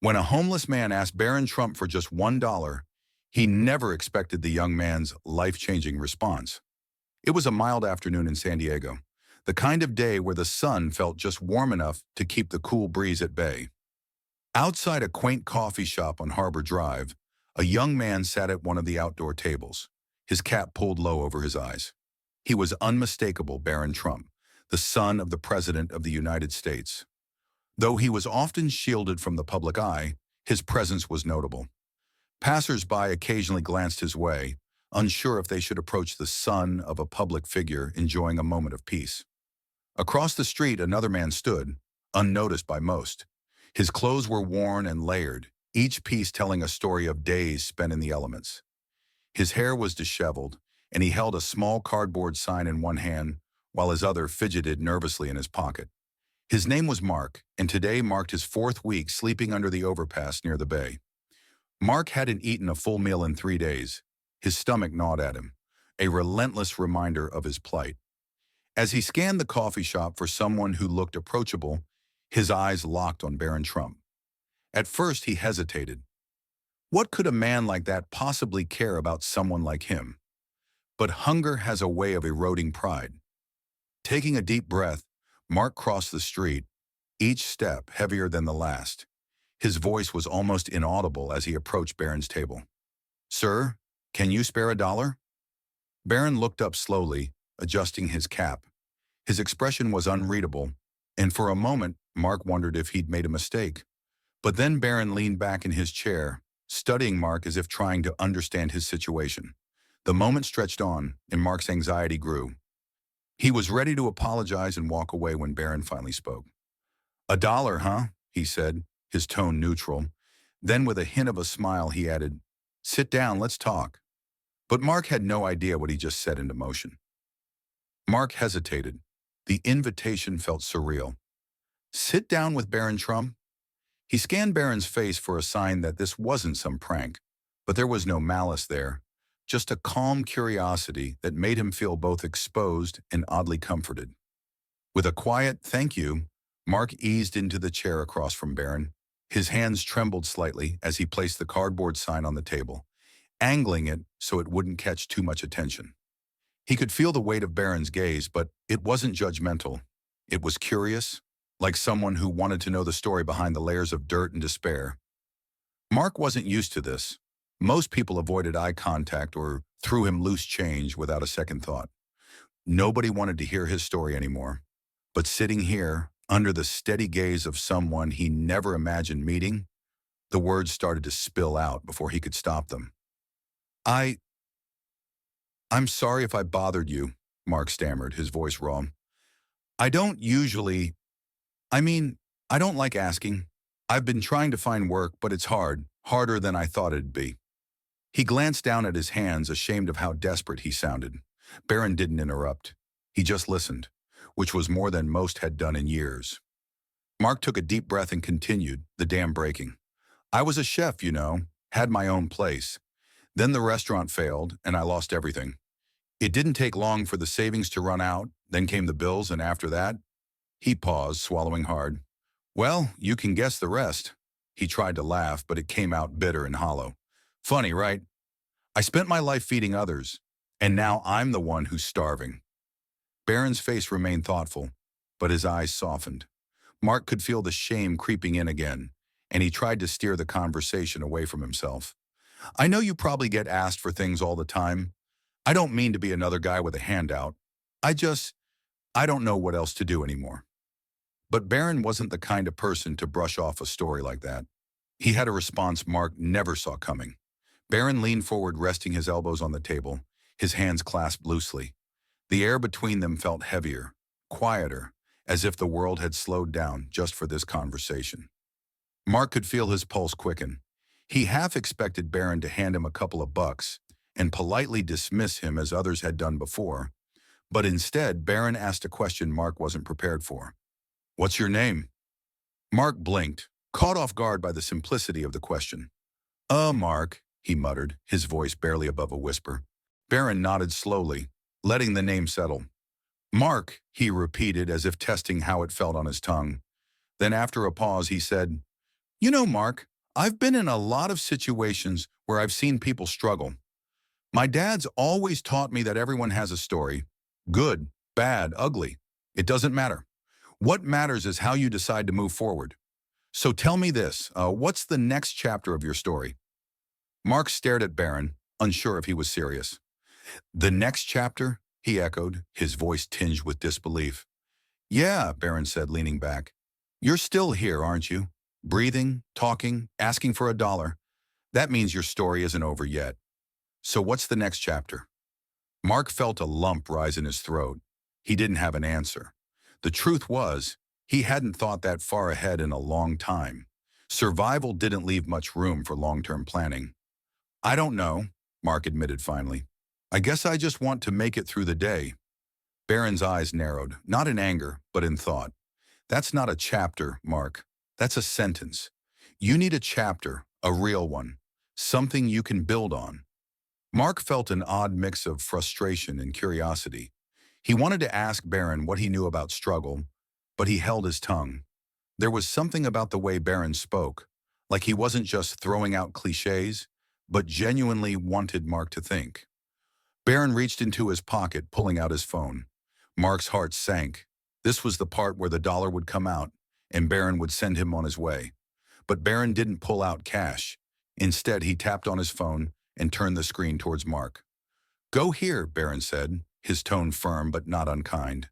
When a homeless man asked Barron Trump for just $1, he never expected the young man's life-changing response. It was a mild afternoon in San Diego, the kind of day where the sun felt just warm enough to keep the cool breeze at bay. Outside a quaint coffee shop on Harbor Drive, a young man sat at one of the outdoor tables, his cap pulled low over his eyes. He was unmistakable Barron Trump, the son of the President of the United States. Though he was often shielded from the public eye, his presence was notable. Passers-by occasionally glanced his way, unsure if they should approach the son of a public figure enjoying a moment of peace. Across the street, another man stood, unnoticed by most. His clothes were worn and layered, each piece telling a story of days spent in the elements. His hair was disheveled, and he held a small cardboard sign in one hand while his other fidgeted nervously in his pocket. His name was Mark, and today marked his 4th week sleeping under the overpass near the bay. Mark hadn't eaten a full meal in 3 days. His stomach gnawed at him, a relentless reminder of his plight. As he scanned the coffee shop for someone who looked approachable, his eyes locked on Barron Trump. At first, he hesitated. What could a man like that possibly care about someone like him? But hunger has a way of eroding pride. Taking a deep breath, Mark crossed the street, each step heavier than the last. His voice was almost inaudible as he approached Barron's table. "Sir, can you spare $1?" Barron looked up slowly, adjusting his cap. His expression was unreadable, and for a moment, Mark wondered if he'd made a mistake. But then Barron leaned back in his chair, studying Mark as if trying to understand his situation. The moment stretched on, and Mark's anxiety grew. He was ready to apologize and walk away when Barron finally spoke. "$1, huh?" he said, his tone neutral. Then with a hint of a smile, he added, "Sit down, let's talk." But Mark had no idea what he just set into motion. Mark hesitated. The invitation felt surreal. Sit down with Barron Trump? He scanned Barron's face for a sign that this wasn't some prank, but there was no malice there, just a calm curiosity that made him feel both exposed and oddly comforted. With a quiet "thank you," Mark eased into the chair across from Barron. His hands trembled slightly as he placed the cardboard sign on the table, angling it so it wouldn't catch too much attention. He could feel the weight of Barron's gaze, but it wasn't judgmental. It was curious, like someone who wanted to know the story behind the layers of dirt and despair. Mark wasn't used to this. Most people avoided eye contact or threw him loose change without a second thought. Nobody wanted to hear his story anymore. But sitting here, under the steady gaze of someone he never imagined meeting, the words started to spill out before he could stop them. I'm sorry if I bothered you," Mark stammered, his voice raw. "I don't usually, I don't like asking. I've been trying to find work, but it's hard, harder than I thought it'd be." He glanced down at his hands, ashamed of how desperate he sounded. Barron didn't interrupt. He just listened, which was more than most had done in years. Mark took a deep breath and continued, the dam breaking. "I was a chef, had my own place. Then the restaurant failed, and I lost everything. It didn't take long for the savings to run out, then came the bills, and after that..." He paused, swallowing hard. "Well, you can guess the rest." He tried to laugh, but it came out bitter and hollow. "Funny, right? I spent my life feeding others, and now I'm the one who's starving." Barron's face remained thoughtful, but his eyes softened. Mark could feel the shame creeping in again, and he tried to steer the conversation away from himself. "I know you probably get asked for things all the time. I don't mean to be another guy with a handout. I don't know what else to do anymore." But Barron wasn't the kind of person to brush off a story like that. He had a response Mark never saw coming. Barron leaned forward, resting his elbows on the table, his hands clasped loosely. The air between them felt heavier, quieter, as if the world had slowed down just for this conversation. Mark could feel his pulse quicken. He half expected Barron to hand him a couple of bucks and politely dismiss him as others had done before, but instead Barron asked a question Mark wasn't prepared for. "What's your name?" Mark blinked, caught off guard by the simplicity of the question. Mark," he muttered, his voice barely above a whisper. Barron nodded slowly, letting the name settle. "Mark," he repeated as if testing how it felt on his tongue. Then after a pause he said, "You know, Mark, I've been in a lot of situations where I've seen people struggle. My dad's always taught me that everyone has a story. Good, bad, ugly. It doesn't matter. What matters is how you decide to move forward. So tell me this, what's the next chapter of your story? Mark stared at Barron, unsure if he was serious. The next chapter? He echoed, his voice tinged with disbelief. Yeah, Barron said, leaning back. You're still here, aren't you? Breathing, talking, asking for $1. That means your story isn't over yet. So what's the next chapter? Mark felt a lump rise in his throat. He didn't have an answer. The truth was, he hadn't thought that far ahead in a long time. Survival didn't leave much room for long-term planning. I don't know, Mark admitted finally. I guess I just want to make it through the day. Barron's eyes narrowed, not in anger, but in thought. That's not a chapter, Mark. That's a sentence. You need a chapter, a real one, something you can build on. Mark felt an odd mix of frustration and curiosity. He wanted to ask Barron what he knew about struggle, but he held his tongue. There was something about the way Barron spoke, like he wasn't just throwing out cliches, but genuinely wanted Mark to think. Barron reached into his pocket, pulling out his phone. Mark's heart sank. This was the part where the dollar would come out, and Barron would send him on his way. But Barron didn't pull out cash. Instead, he tapped on his phone and turned the screen towards Mark. Go here, Barron said, his tone firm but not unkind.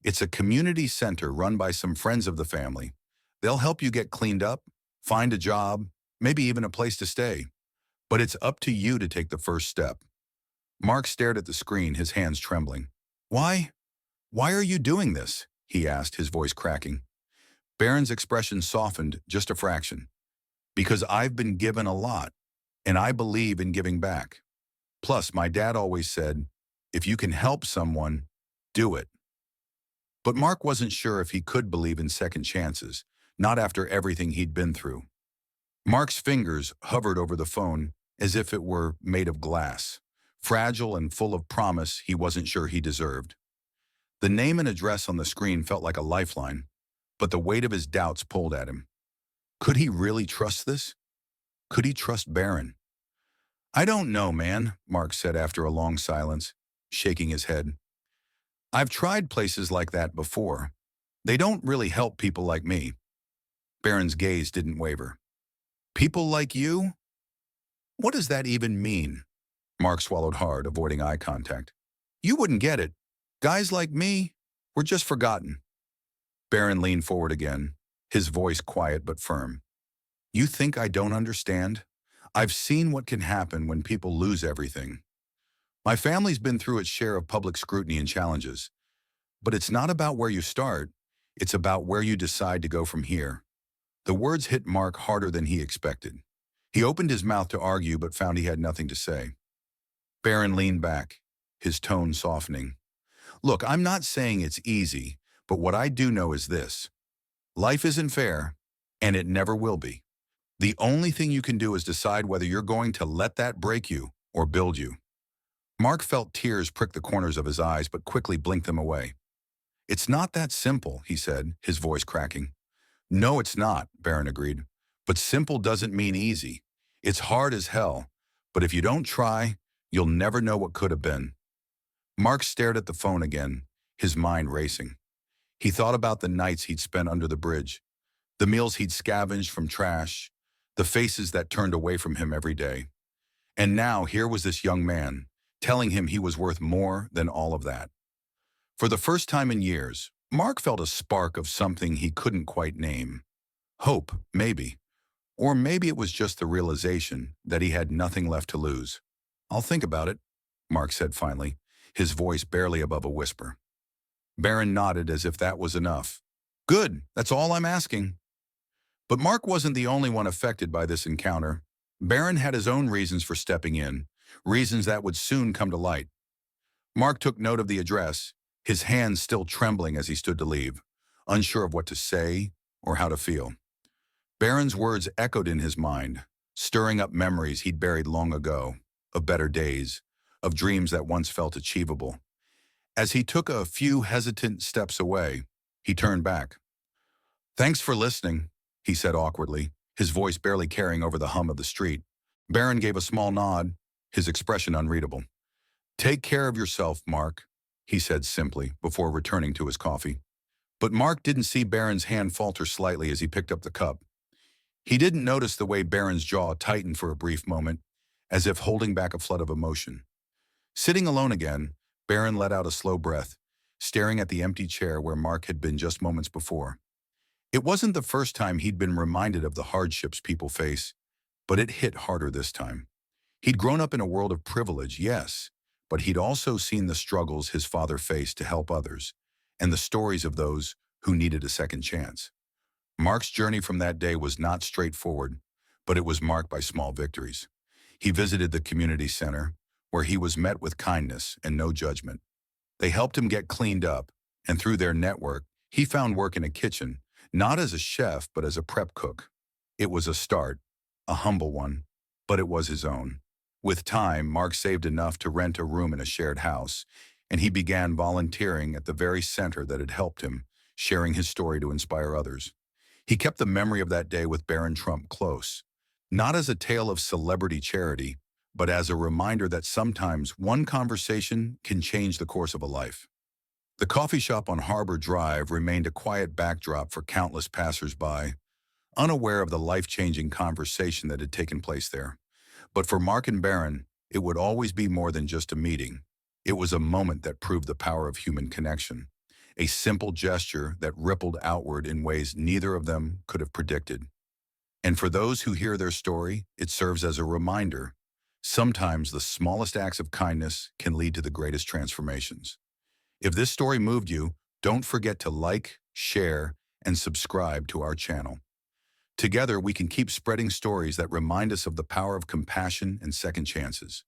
It's a community center run by some friends of the family. They'll help you get cleaned up, find a job, maybe even a place to stay. But it's up to you to take the first step. Mark stared at the screen, his hands trembling. Why? Why are you doing this? He asked, his voice cracking. Barron's expression softened just a fraction. Because I've been given a lot, and I believe in giving back. Plus, my dad always said, if you can help someone, do it. But Mark wasn't sure if he could believe in second chances, not after everything he'd been through. Mark's fingers hovered over the phone as if it were made of glass, fragile and full of promise he wasn't sure he deserved. The name and address on the screen felt like a lifeline, but the weight of his doubts pulled at him. Could he really trust this? Could he trust Barron? I don't know, man, Mark said after a long silence, shaking his head. I've tried places like that before. They don't really help people like me. Barron's gaze didn't waver. People like you? What does that even mean? Mark swallowed hard, avoiding eye contact. You wouldn't get it. Guys like me, we're just forgotten. Barron leaned forward again, his voice quiet but firm. You think I don't understand? I've seen what can happen when people lose everything. My family's been through its share of public scrutiny and challenges. But it's not about where you start, it's about where you decide to go from here. The words hit Mark harder than he expected. He opened his mouth to argue but found he had nothing to say. Barron leaned back, his tone softening. Look, I'm not saying it's easy, but what I do know is this. Life isn't fair, and it never will be. The only thing you can do is decide whether you're going to let that break you or build you. Mark felt tears prick the corners of his eyes but quickly blinked them away. It's not that simple, he said, his voice cracking. No, it's not, Barron agreed. But simple doesn't mean easy. It's hard as hell, but if you don't try, you'll never know what could have been. Mark stared at the phone again, his mind racing. He thought about the nights he'd spent under the bridge, the meals he'd scavenged from trash, the faces that turned away from him every day. And now here was this young man, telling him he was worth more than all of that. For the first time in years, Mark felt a spark of something he couldn't quite name. Hope, maybe. Or maybe it was just the realization that he had nothing left to lose. I'll think about it, Mark said finally, his voice barely above a whisper. Barron nodded as if that was enough. Good, that's all I'm asking. But Mark wasn't the only one affected by this encounter. Barron had his own reasons for stepping in, reasons that would soon come to light. Mark took note of the address, his hands still trembling as he stood to leave, unsure of what to say or how to feel. Barron's words echoed in his mind, stirring up memories he'd buried long ago, of better days, of dreams that once felt achievable. As he took a few hesitant steps away, he turned back. Thanks for listening, he said awkwardly, his voice barely carrying over the hum of the street. Barron gave a small nod, his expression unreadable. "Take care of yourself, Mark," he said simply, before returning to his coffee. But Mark didn't see Barron's hand falter slightly as he picked up the cup. He didn't notice the way Barron's jaw tightened for a brief moment, as if holding back a flood of emotion. Sitting alone again, Barron let out a slow breath, staring at the empty chair where Mark had been just moments before. It wasn't the first time he'd been reminded of the hardships people face, but it hit harder this time. He'd grown up in a world of privilege, yes, but he'd also seen the struggles his father faced to help others, and the stories of those who needed a second chance. Mark's journey from that day was not straightforward, but it was marked by small victories. He visited the community center, where he was met with kindness and no judgment. They helped him get cleaned up, and through their network, he found work in a kitchen, not as a chef, but as a prep cook. It was a start, a humble one, but it was his own. With time, Mark saved enough to rent a room in a shared house, and he began volunteering at the very center that had helped him, sharing his story to inspire others. He kept the memory of that day with Barron Trump close, not as a tale of celebrity charity, but as a reminder that sometimes one conversation can change the course of a life. The coffee shop on Harbor Drive remained a quiet backdrop for countless passers-by, unaware of the life-changing conversation that had taken place there. But for Mark and Barron, it would always be more than just a meeting. It was a moment that proved the power of human connection, a simple gesture that rippled outward in ways neither of them could have predicted. And for those who hear their story, it serves as a reminder. Sometimes the smallest acts of kindness can lead to the greatest transformations. If this story moved you, don't forget to like, share, and subscribe to our channel. Together, we can keep spreading stories that remind us of the power of compassion and second chances.